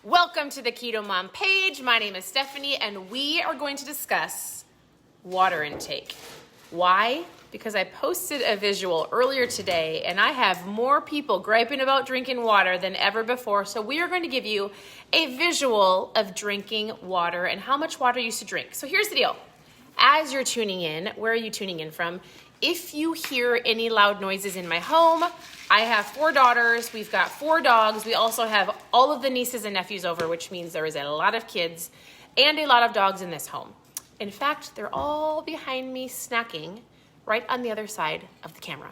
Welcome to the Keto Mom page. My name is Stephanie, and we are going to discuss water intake. Why? Because I posted a visual earlier today, and I have more people griping about drinking water than ever before. So we are going to give you a visual of drinking water and how much water you should drink. So here's the deal. As you're tuning in, where are you tuning in from? If you hear any loud noises in my home, I have 4 daughters, we've got 4 dogs, we also have all of the nieces and nephews over, which means there is a lot of kids and a lot of dogs in this home. In fact, they're all behind me snacking right on the other side of the camera.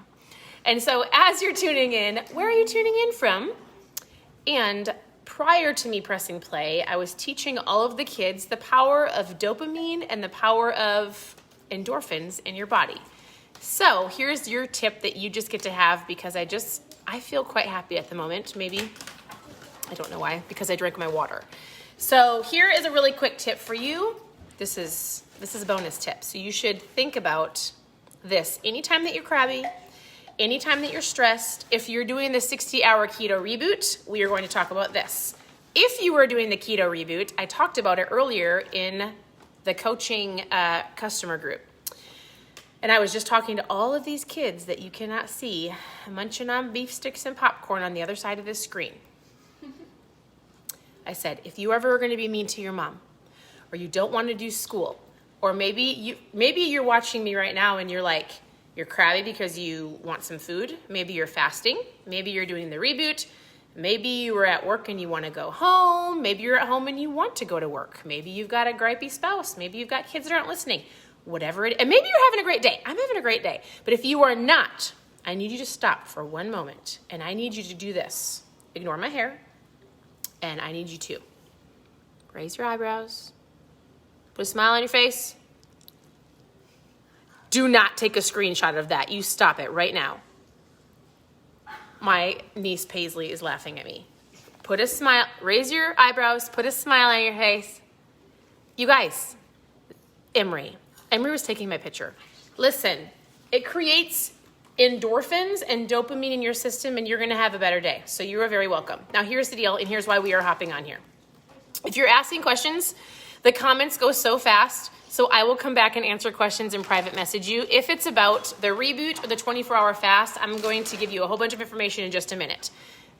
And so as you're tuning in, where are you tuning in from? And prior to me pressing play, I was teaching all of the kids the power of dopamine and the power of endorphins in your body. So here's your tip that you just get to have because I feel quite happy at the moment. Maybe, I don't know why, because I drank my water. So here is a really quick tip for you. This is a bonus tip. So you should think about this anytime that you're crabby, anytime that you're stressed. If you're doing the 60-hour keto reboot, we are going to talk about this. If you were doing the keto reboot, I talked about it earlier in the coaching customer group. And I was just talking to all of these kids that you cannot see munching on beef sticks and popcorn on the other side of this screen. I said, if you ever are going to be mean to your mom, or you don't want to do school, or maybe you're watching me right now and you're crabby because you want some food. Maybe you're fasting. Maybe you're doing the reboot. Maybe you were at work and you want to go home. Maybe you're at home and you want to go to work. Maybe you've got a gripey spouse. Maybe you've got kids that aren't listening. Whatever it is. And maybe you're having a great day. I'm having a great day. But if you are not, I need you to stop for one moment. And I need you to do this. Ignore my hair. And I need you to raise your eyebrows. Put a smile on your face. Do not take a screenshot of that. You stop it right now. My niece Paisley is laughing at me. Put a smile. Raise your eyebrows. Put a smile on your face. You guys, Emery was taking my picture. Listen, it creates endorphins and dopamine in your system, and you're going to have a better day. So you are very welcome. Now, here's the deal, and here's why we are hopping on here. If you're asking questions, the comments go so fast, so I will come back and answer questions and private message you. If it's about the reboot or the 24-hour fast, I'm going to give you a whole bunch of information in just a minute.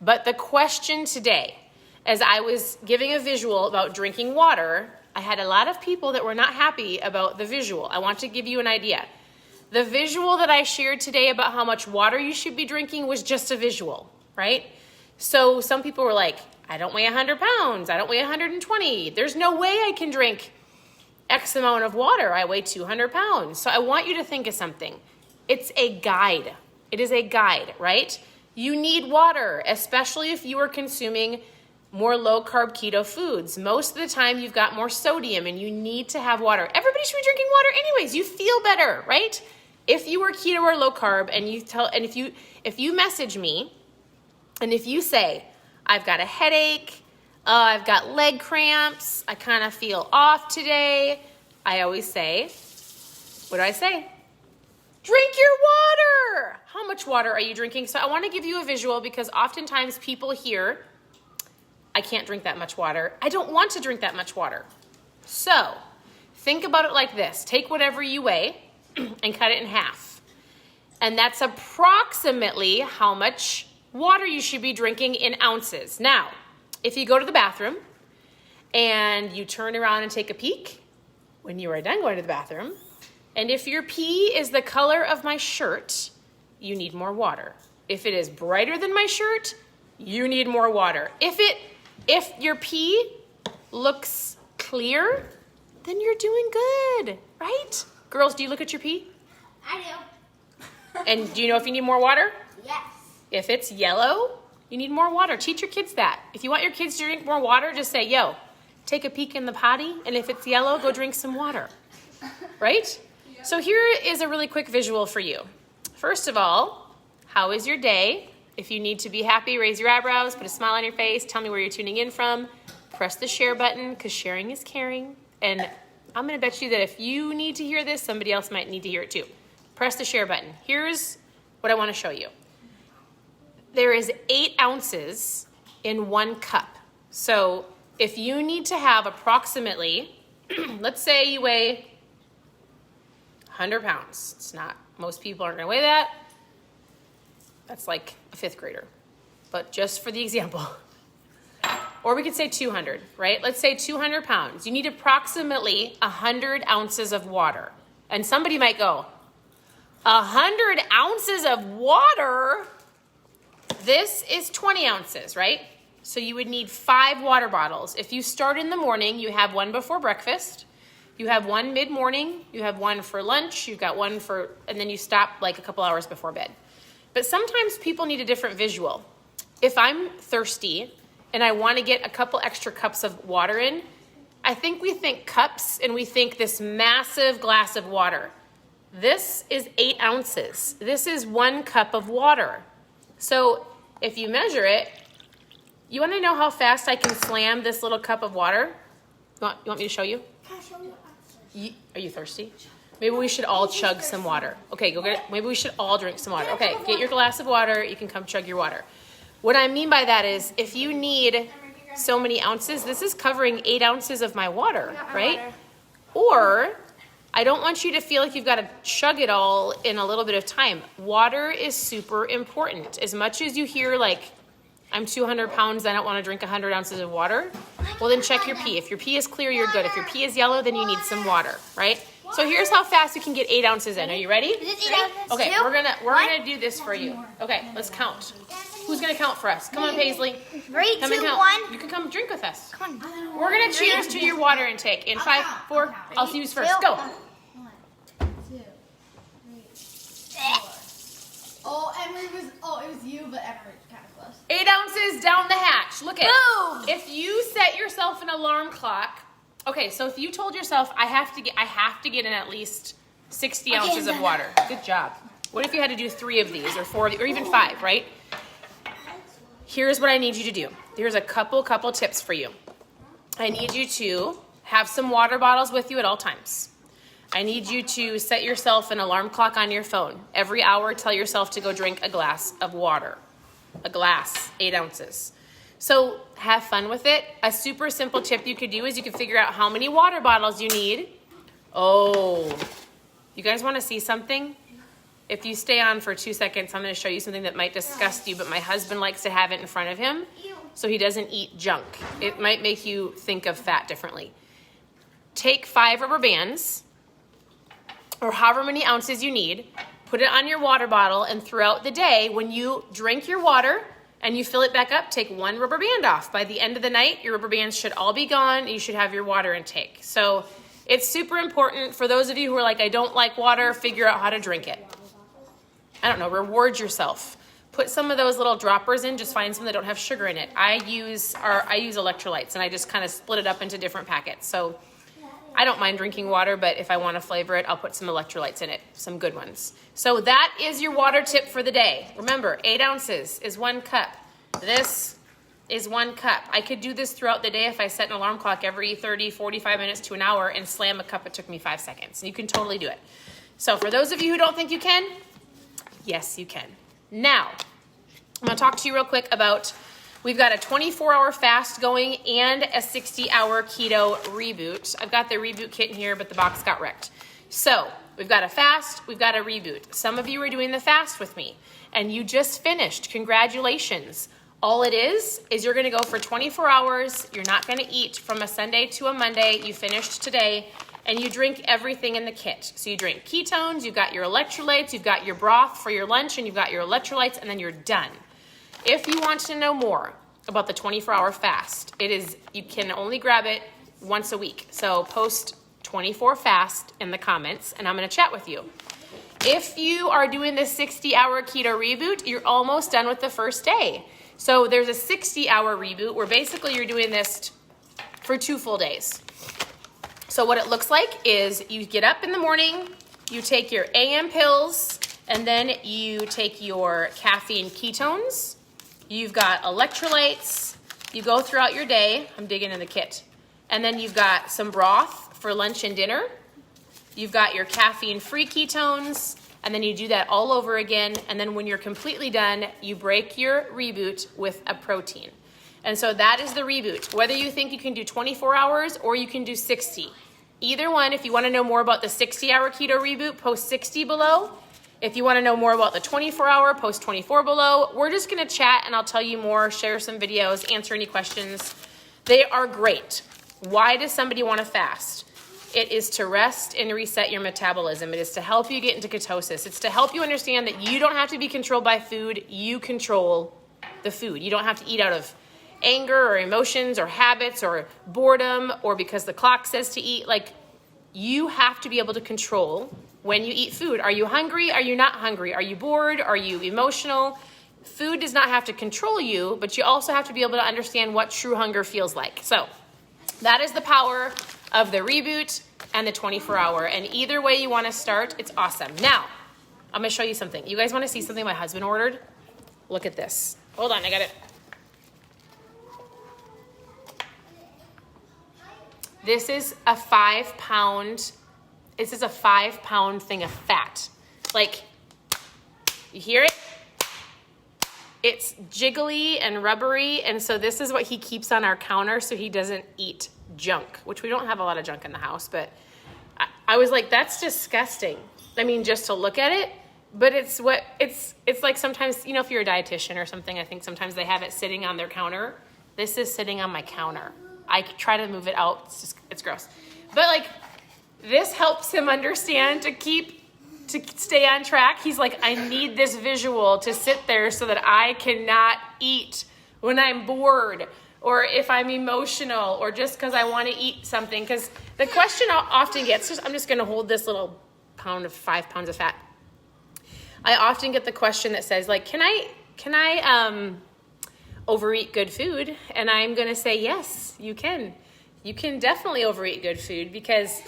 But the question today, as I was giving a visual about drinking water, I had a lot of people that were not happy about the visual. I want to give you an idea. The visual that I shared today about how much water you should be drinking was just a visual, right? So some people were like, I don't weigh 100 pounds. I don't weigh 120. There's no way I can drink X amount of water. I weigh 200 pounds. So I want you to think of something. It's a guide. It is a guide, right? You need water, especially if you are consuming more low-carb keto foods. Most of the time, you've got more sodium, and you need to have water. Everybody should be drinking water anyways. You feel better, right? If you are keto or low-carb, and if you message me, and if you say, I've got a headache, I've got leg cramps, I kind of feel off today, I always say, what do I say? Drink your water! How much water are you drinking? So I want to give you a visual because oftentimes people hear, I can't drink that much water. I don't want to drink that much water. So think about it like this. Take whatever you weigh and cut it in half. And that's approximately how much water you should be drinking in ounces. Now, if you go to the bathroom and you turn around and take a peek when you are done going to the bathroom, and if your pee is the color of my shirt, you need more water. If it is brighter than my shirt, you need more water. If your pee looks clear, then you're doing good, right? Girls, do you look at your pee? I do. And do you know if you need more water? Yes. If it's yellow, you need more water. Teach your kids that. If you want your kids to drink more water, just say, yo, take a peek in the potty, and if it's yellow, go drink some water, right? Yeah. So here is a really quick visual for you. First of all, how is your day? If you need to be happy, raise your eyebrows, put a smile on your face, tell me where you're tuning in from, press the share button because sharing is caring. And I'm going to bet you that if you need to hear this, somebody else might need to hear it too. Press the share button. Here's what I want to show you. There is 8 ounces in 1 cup. So if you need to have approximately, let's say you weigh 100 pounds. It's not, most people aren't gonna weigh that. That's like a 5th grader, but just for the example. Or we could say 200, right? Let's say 200 pounds. You need approximately 100 ounces of water. And somebody might go, 100 ounces of water? This is 20 ounces, right? So you would need 5 water bottles. If you start in the morning, you have one before breakfast, you have one mid-morning, you have one for lunch, you've got one for, and then you stop like a couple hours before bed. But sometimes people need a different visual. If I'm thirsty and I want to get a couple extra cups of water in, I think we think cups and we think this massive glass of water. This is 8 ounces. This is 1 cup of water. So if you measure it, you want to know how fast I can slam this little cup of water? You want me to show you? Are you thirsty? Maybe we should all chug some water. Okay, go get it. Maybe we should all drink some water. Okay, get your glass of water. You can come chug your water. What I mean by that is if you need so many ounces, this is covering 8 ounces of my water, right? Or I don't want you to feel like you've got to chug it all in a little bit of time. Water is super important. As much as you hear like, I'm 200 pounds, I don't want to drink 100 ounces of water. Well, then check your pee. If your pee is clear, you're good. If your pee is yellow, then you need some water, right? So here's how fast you can get 8 ounces in. Are you ready? Okay, we're gonna do this for you. Okay, let's count. Who's gonna count for us? Come on, Paisley. 3, Come 2, and count. 1. You can come drink with us. Come on. We're gonna cheers to your water intake. In 5, 4, I'll see you first. Go. 1, 2, 3, 4. It was you, but Emery kind of close. 8 ounces down the hatch. Look at Boom. it. If you set yourself an alarm clock, okay, so if you told yourself I have to get in at least 60 ounces of water. Good job. What if you had to do 3 of these or 4 of these, or even 5, right? Here's what I need you to do. Here's a couple tips for you. I need you to have some water bottles with you at all times. I need you to set yourself an alarm clock on your phone. Every hour, tell yourself to go drink a glass of water. A glass, 8 ounces. So have fun with it. A super simple tip you could do is you could figure out how many water bottles you need. Oh, you guys want to see something? If you stay on for 2 seconds, I'm going to show you something that might disgust you, but my husband likes to have it in front of him so he doesn't eat junk. It might make you think of fat differently. Take 5 rubber bands, or however many ounces you need, put it on your water bottle, and throughout the day, when you drink your water and you fill it back up, take 1 rubber band off. By the end of the night, your rubber bands should all be gone, and you should have your water intake. So it's super important for those of you who are like, I don't like water, figure out how to drink it. I don't know, reward yourself. Put some of those little droppers in, just find some that don't have sugar in it. I use electrolytes, and I just kind of split it up into different packets. So I don't mind drinking water, but if I want to flavor it, I'll put some electrolytes in it, some good ones. So that is your water tip for the day. Remember, 8 ounces is 1 cup. This is 1 cup. I could do this throughout the day if I set an alarm clock every 30, 45 minutes to an hour and slam a cup. It took me 5 seconds. You can totally do it. So for those of you who don't think you can, yes, you can. Now, I'm going to talk to you real quick about, we've got a 24-hour fast going and a 60-hour keto reboot. I've got the reboot kit in here, but the box got wrecked. So we've got a fast, we've got a reboot. Some of you are doing the fast with me, and you just finished. Congratulations. All it is you're going to go for 24 hours. You're not going to eat from a Sunday to a Monday. You finished today. And you drink everything in the kit. So you drink ketones, you've got your electrolytes, you've got your broth for your lunch, and you've got your electrolytes, and then you're done. If you want to know more about the 24-hour fast, you can only grab it once a week. So post 24 fast in the comments, and I'm going to chat with you. If you are doing the 60-hour keto reboot, you're almost done with the first day. So there's a 60-hour reboot where basically you're doing this for 2 full days. So what it looks like is you get up in the morning, you take your AM pills, and then you take your caffeine ketones. You've got electrolytes. You go throughout your day. I'm digging in the kit. And then you've got some broth for lunch and dinner. You've got your caffeine-free ketones, and then you do that all over again. And then when you're completely done, you break your reboot with a protein. And so that is the reboot. Whether you think you can do 24 hours or you can do 60. Either one, if you want to know more about the 60-hour keto reboot, post 60 below. If you want to know more about the 24-hour, post 24 below. We're just going to chat and I'll tell you more, share some videos, answer any questions. They are great. Why does somebody want to fast? It is to rest and reset your metabolism. It is to help you get into ketosis. It's to help you understand that you don't have to be controlled by food. You control the food. You don't have to eat out of anger or emotions or habits or boredom or because the clock says to eat. Like, you have to be able to control when you eat food. Are you hungry? Are you not hungry? Are you bored? Are you emotional? Food does not have to control you, but you also have to be able to understand what true hunger feels like. So that is the power of the reboot and the 24-hour. And either way you want to start, it's awesome. Now, I'm going to show you something. You guys want to see something my husband ordered? Look at this. Hold on, I got it. This is a 5-pound thing of fat. Like, you hear it? It's jiggly and rubbery, and so this is what he keeps on our counter so he doesn't eat junk, which we don't have a lot of junk in the house, but I was like, that's disgusting. I mean, just to look at it, but it's like sometimes, you know, if you're a dietitian or something, I think sometimes they have it sitting on their counter. This is sitting on my counter. I try to move it out. It's gross. But like, this helps him understand to stay on track. He's like, I need this visual to sit there so that I cannot eat when I'm bored or if I'm emotional or just because I want to eat something. Because the question often gets, I'm just going to hold this little 5 pounds of fat. I often get the question that says, like, can I overeat good food? And I'm going to say, yes, you can. You can definitely overeat good food because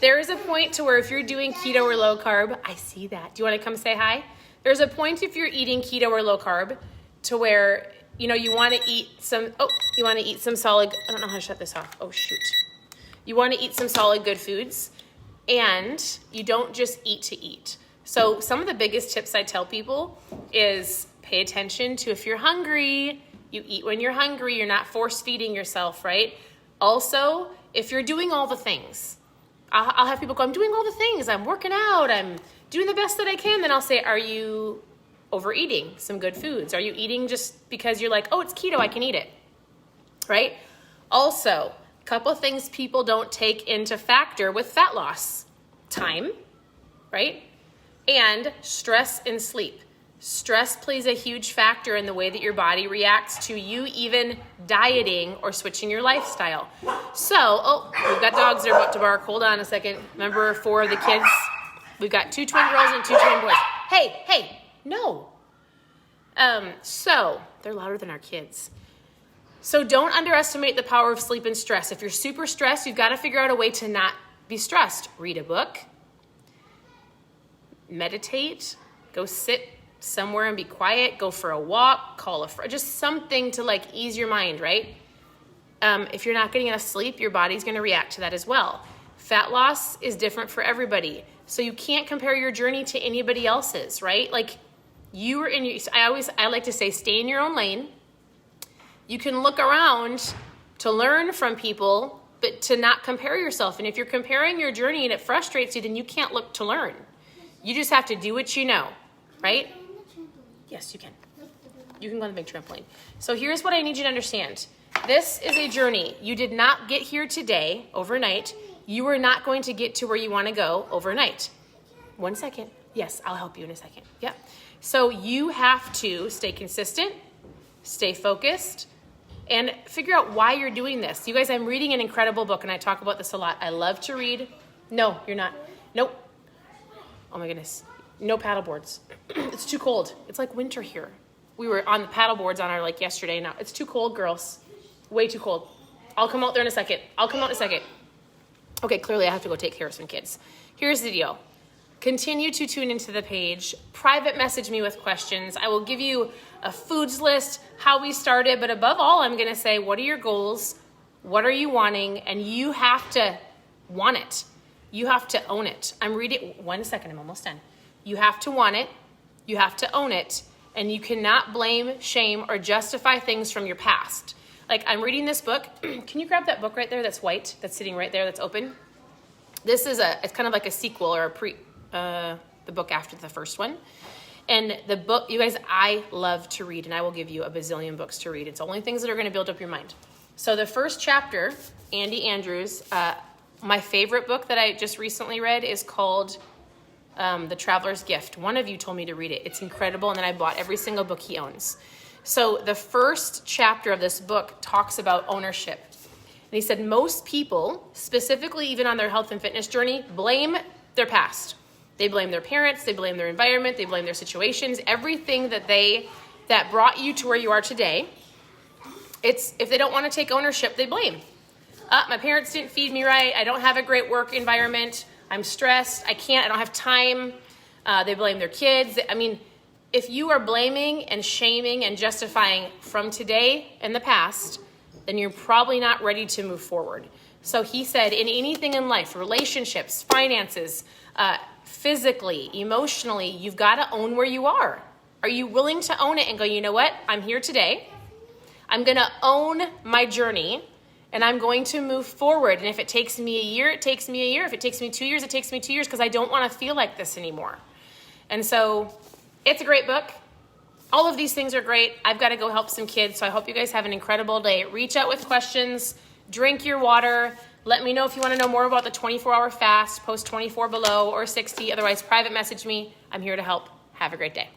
there is a point to where if you're doing keto or low carb, I see that. Do you want to come say hi? There's a point if you're eating keto or low carb to where, you know, you want to eat some solid, I don't know how to shut this off. Oh, shoot. You want to eat some solid good foods and you don't just eat to eat. So some of the biggest tips I tell people is pay attention to if you're hungry, you eat when you're hungry, you're not force feeding yourself, right? Also, if you're doing all the things, I'll have people go, I'm doing all the things. I'm working out. I'm doing the best that I can. Then I'll say, are you overeating some good foods? Are you eating just because you're like, oh, it's keto, I can eat it, right? Also, a couple of things people don't take into factor with fat loss. Time, right? And stress and sleep. Stress plays a huge factor in the way that your body reacts to you even dieting or switching your lifestyle. So, we've got dogs that are about to bark. Hold on a second. Remember 4 of the kids? We've got 2 twin girls and 2 twin boys. Hey, no. So, they're louder than our kids. So don't underestimate the power of sleep and stress. If you're super stressed, you've got to figure out a way to not be stressed. Read a book. Meditate. Go sit somewhere and be quiet, go for a walk, call a friend, just something to like ease your mind, right? If you're not getting enough sleep, your body's going to react to that as well. Fat loss is different for everybody. So you can't compare your journey to anybody else's, right? Like you are I like to say, stay in your own lane. You can look around to learn from people, but to not compare yourself. And if you're comparing your journey and it frustrates you, then you can't look to learn. You just have to do what you know, right? Yes, you can. You can go on the big trampoline. So here's what I need you to understand. This is a journey. You did not get here today, overnight. You are not going to get to where you want to go overnight. 1 second. Yes, I'll help you in a second. Yep. So you have to stay consistent, stay focused, and figure out why you're doing this. You guys, I'm reading an incredible book, and I talk about this a lot. I love to read. No, you're not. Nope. Oh my goodness. No paddle boards. It's too cold. It's like winter here. We were on the paddle boards on our lake yesterday. Now it's too cold, girls. Way too cold. I'll come out there in a second. Okay, clearly I have to go take care of some kids. Here's the deal. Continue to tune into the page. Private message me with questions. I will give you a foods list, how we started, but above all, I'm going to say, what are your goals? What are you wanting? And you have to want it. You have to own it. I'm reading. 1 second. I'm almost done. You have to want it, you have to own it, and you cannot blame, shame, or justify things from your past. Like, I'm reading this book. Can you grab that book right there that's white, that's sitting right there, that's open? This is it's kind of like a sequel or the book after the first one. And the book, you guys, I love to read, and I will give you a bazillion books to read. It's only things that are going to build up your mind. So the first chapter, Andy Andrews, my favorite book that I just recently read is called The Traveler's Gift. One of you told me to read it. It's incredible, and then I bought every single book he owns. So the first chapter of this book talks about ownership. And he said most people, specifically even on their health and fitness journey, blame their past. They blame their parents, they blame their environment, they blame their situations, everything that brought you to where you are today. If they don't want to take ownership, they blame. My parents didn't feed me right, I don't have a great work environment, I'm stressed, I don't have time. They blame their kids. I mean, if you are blaming and shaming and justifying from today and the past, then you're probably not ready to move forward. So he said, in anything in life, relationships, finances, physically, emotionally, you've got to own where you are. Are you willing to own it and go, you know what? I'm here today. I'm going to own my journey, and I'm going to move forward. And if it takes me a year, it takes me a year. If it takes me 2 years, it takes me 2 years, because I don't want to feel like this anymore. And so it's a great book. All of these things are great. I've got to go help some kids, so I hope you guys have an incredible day. Reach out with questions. Drink your water. Let me know if you want to know more about the 24-hour fast. Post 24 below or 60. Otherwise, private message me. I'm here to help. Have a great day.